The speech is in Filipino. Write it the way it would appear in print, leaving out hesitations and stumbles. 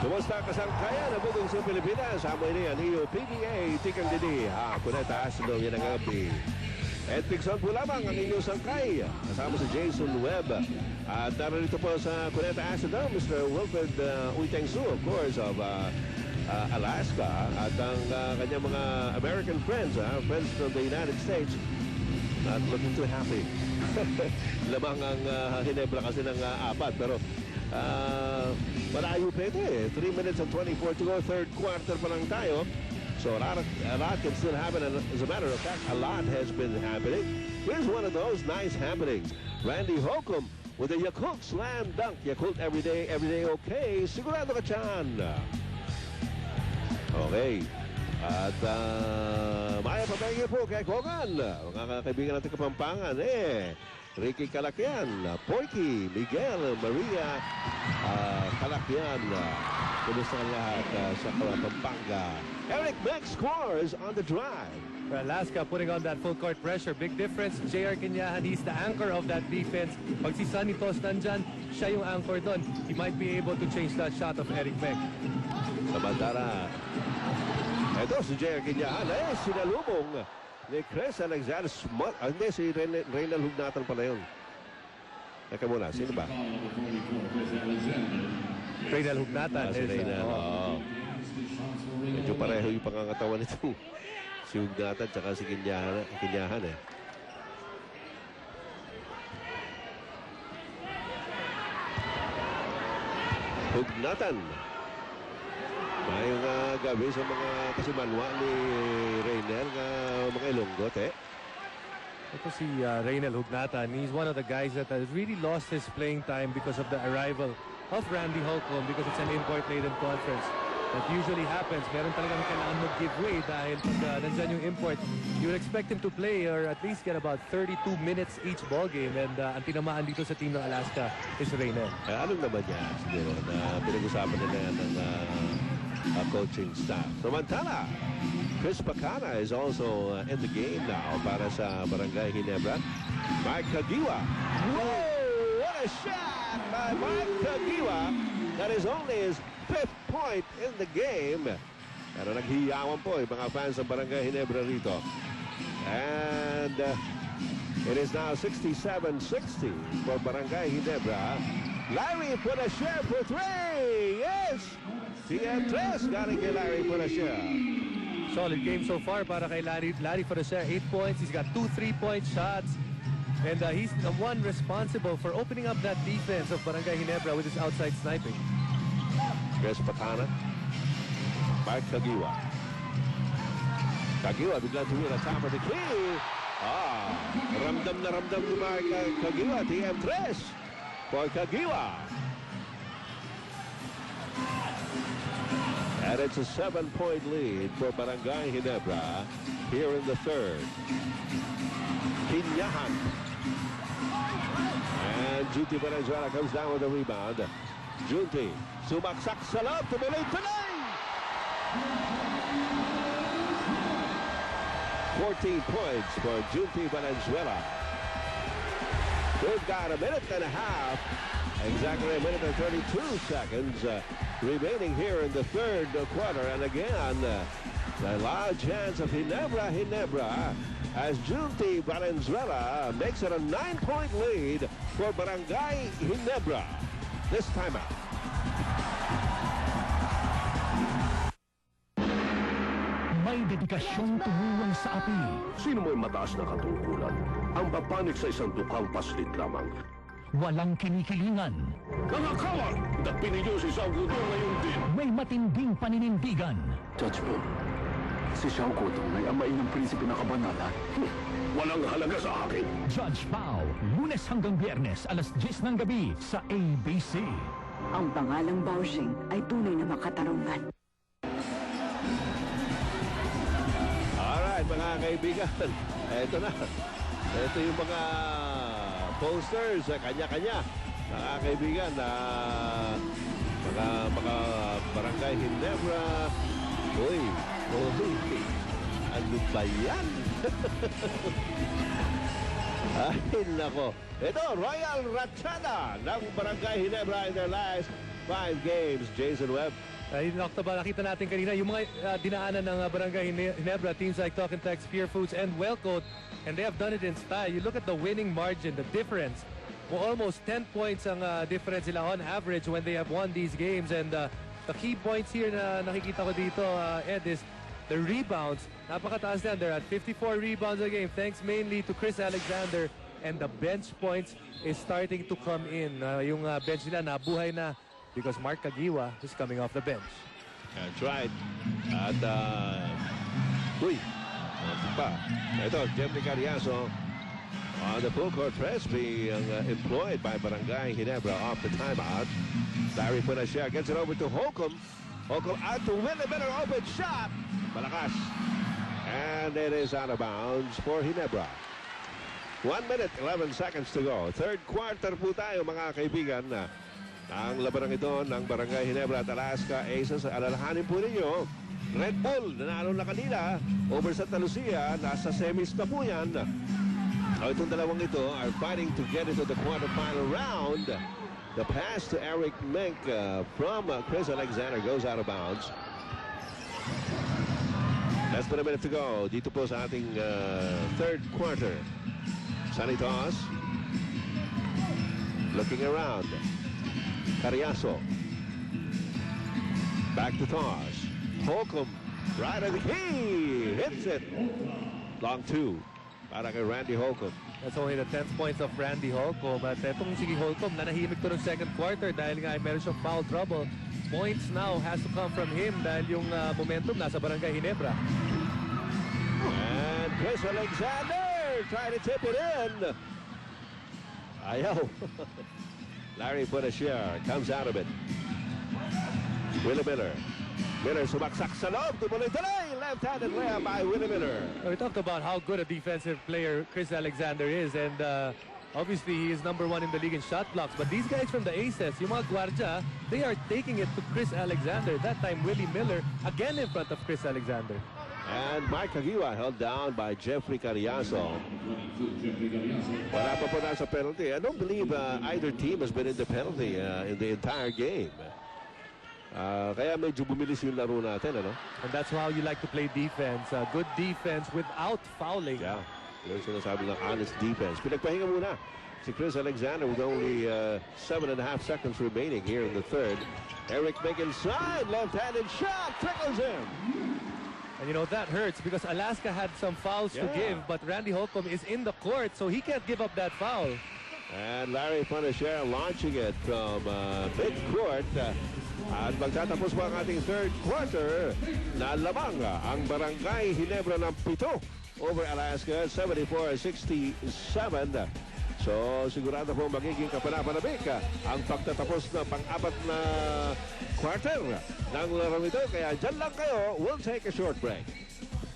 Kumusta kasangkayan na bugong sa Pilipinas? Amo ini ang iyo PBA Tikang Didi. Cuneta Astrodome yan ang gabi. Ed Pixon po lamang ang inyong sangkay. Kasama si Jason Webb. At narito po sa Cuneta Astrodome, Mr. Wilfred Uitengsu, of course, of Alaska. At ang kanyang mga American friends, friends from the United States. Not looking too happy. Lamang ang Ginebra kasi ng apat. Pero malayo pa ito eh. 3 minutes and 24 to go. Third quarter pa lang tayo. So a lot can still happen. And as a matter of fact, a lot has been happening. Here's one of those nice happenings. Randy Holcomb with a Yakult slam dunk. Yakult every day okay. Sigurado ka dyan. Okay. At maya papayagin po kay Kogan. Mga kaibigan natin Kapampangan Ricky Calacyan, Poiki, Miguel, Maria Calacyan. Kumusta ka lahat sa Pampanga? Eric Beck scores on the drive. For Alaska, putting on that full court pressure. Big difference. J.R. Kinyahan, he's the anchor of that defense. Pag si Sonny Tos nandyan, siya yung anchor doon. He might be able to change that shot of Eric Beck. Samantala, ito si J.R. Kinyahan. Sinalubong ni Chris Alexander. Hindi, si Reynald Hugnatan pala yun. Teka muna, sino ba? Reynald Hugnatan. Si Reynald, medyo pareho yung pangangatawan nito. Si Hugnatan tsaka si Kinyahan Hugnatan. Mayong gabi sa mga kasimanwa ni Reynel nga mga Ilonggot Ito si Reynald Hugnatan. He's one of the guys that has really lost his playing time because of the arrival of Randy Holcomb because it's an import-laden conference. That usually happens. Meron talagang kailangan mag-give way dahil pag nandyan yung import, you would expect him to play or at least get about 32 minutes each ball game. And ang tinamaan dito sa team ng Alaska is Reynel. Anong naman niya siguro na pinag-usapan nila yan ng coaching staff. Samantala, Chris Pacana is also in the game now para sa Barangay Ginebra. Mike Kagiwa. Whoa! What a shot by Mike Kagiwa. That is only his 5th point in the game. Pero naghiyawan po yung mga fans ng Barangay Ginebra rito. And it is now 67-60 for Barangay Ginebra. Larry put a share for 3. Yes! TM3 galing kay Larry put a share. Solid game so far para kay Larry. Larry for a share, 8 points. He's got 2 3-point shots. And he's the one responsible for opening up that defense of Barangay Ginebra with his outside sniping. Chris Pacana. Mark Kagiwa. Kagiwa biglang tumira top of the key. Ramdam na ramdam ni Mark Kagiwa. TM3 for Kagiwa. And it's a 7-point lead for Barangay Ginebra here in the third. Kinyahan. And Junti Venezuela comes down with a rebound. Junti, sumaksak sa loob, tuloy-tuloy! 14 points for Junti Valenzuela. We've got a minute and a half, exactly a minute and 32 seconds remaining here in the third quarter. And again, the large hands of Ginebra as Junti Valenzuela makes it a 9-point lead for Barangay Ginebra. This time out. May dedikasyong tumulong sa api. Sino mo'y mataas na katungkulan? Ang papanik sa isang dukang paslit lamang. Walang kinikilingan. Nangakawan! Dapin ninyo si Xiao Guodong ngayon din. May matinding paninindigan. Judge po, si Xiao Guodong ay amain ng prinsipe na kabanata. Walang halaga sa akin. Judge Pao, Lunes hanggang Biyernes, alas 10 ng gabi sa ABC. Ang pangalang Baoxing ay tunay na makatarungan. Alright, mga kaibigan. Ito na. Ito yung mga posters, kanya-kanya. Mga kaibigan, mga Barangay Ginebra. Uy, ano ba yan? Ay, nako. Ito, Royal Ratchada ng Barangay Ginebra in their last 5 games. Jason Webb. Ay, nakita natin kanina yung mga dinaanan ng Barangay Ginebra, teams like Talk and Text, Fear Foods, and Wellcoat, and they have done it in style. You look at the winning margin, the difference. Well, almost 10 points ang difference sila on average when they have won these games. And the key points here na nakikita ko dito, Ed, is the rebounds. Napakataas yan. They're at 54 rebounds a game, thanks mainly to Chris Alexander. And the bench points is starting to come in. Yung bench nila nabuhay na because Mark Kagiwa is coming off the bench. That's right. At, uy, pa. Ito, Jeffrey Carriazo on the full court press being employed by Barangay Ginebra off the timeout. Larry Punashia gets it over to Holcomb. Holcomb out to win a better open shot. Malakas. And it is out of bounds for Ginebra. 1 minute, 11 seconds to go. Third quarter po tayo, mga kaibigan. Ang labanang ito ng Barangay Ginebra at Alaska Aces. Alalahanin po ninyo, Red Bull, nanalo na kanila over Santa Lucia. Nasa semis na po yan. Itong dalawang ito are fighting to get into the quarterfinal round. The pass to Eric Menk from Chris Alexander goes out of bounds. Less than a minute to go. Dito po sa ating third quarter. Sunny toss. Looking around. Carriazo. Back to toss. Holcomb. Right at the key. Hits it. Long two. Para kay Randy Holcomb. That's only the 10th points of Randy Holcomb. At etong si Holcomb, nanahimik to ng second quarter dahil nga meron siyang foul trouble. Points now has to come from him dahil yung momentum nasa Barangay Ginebra. And Chris Alexander trying to tip it in. Ayaw. Larry Punashia comes out of it. Willie Miller. Miller sumaksak sa loob. Tuloy-tuloy. Left-handed layup by Willie Miller. We talked about how good a defensive player Chris Alexander is, and obviously he is #1 in the league in shot blocks. But these guys from the Aces, yung mga Guardia, they are taking it to Chris Alexander. That time Willie Miller again in front of Chris Alexander. And Mike Kagiwa held down by Jeffrey Carriazo. Wala pa po nasa penalty. I don't believe either team has been in the penalty in the entire game. Kaya medyo bumilis yung laro natin, ano? And that's how you like to play defense. Good defense without fouling. Yeah. Yung sinasabi ng honest defense. Pinagpahinga muna si Chris Alexander with only 7.5 seconds remaining here in the third. Eric Menk inside. Left-handed shot. Trickles him. And you know, that hurts because Alaska had some fouls to give, but Randy Holcomb is in the court, so he can't give up that foul. And Larry Punashia launching it from mid-court. At magtatapos pa ang ating third quarter na lamang ang Barangay Ginebra ng 7 over Alaska, 74-67. So, sigurado po magiging kapanapanabik ang pagtatapos na pang-apat na quarter ng larong ito. Kaya dyan lang kayo, we'll take a short break.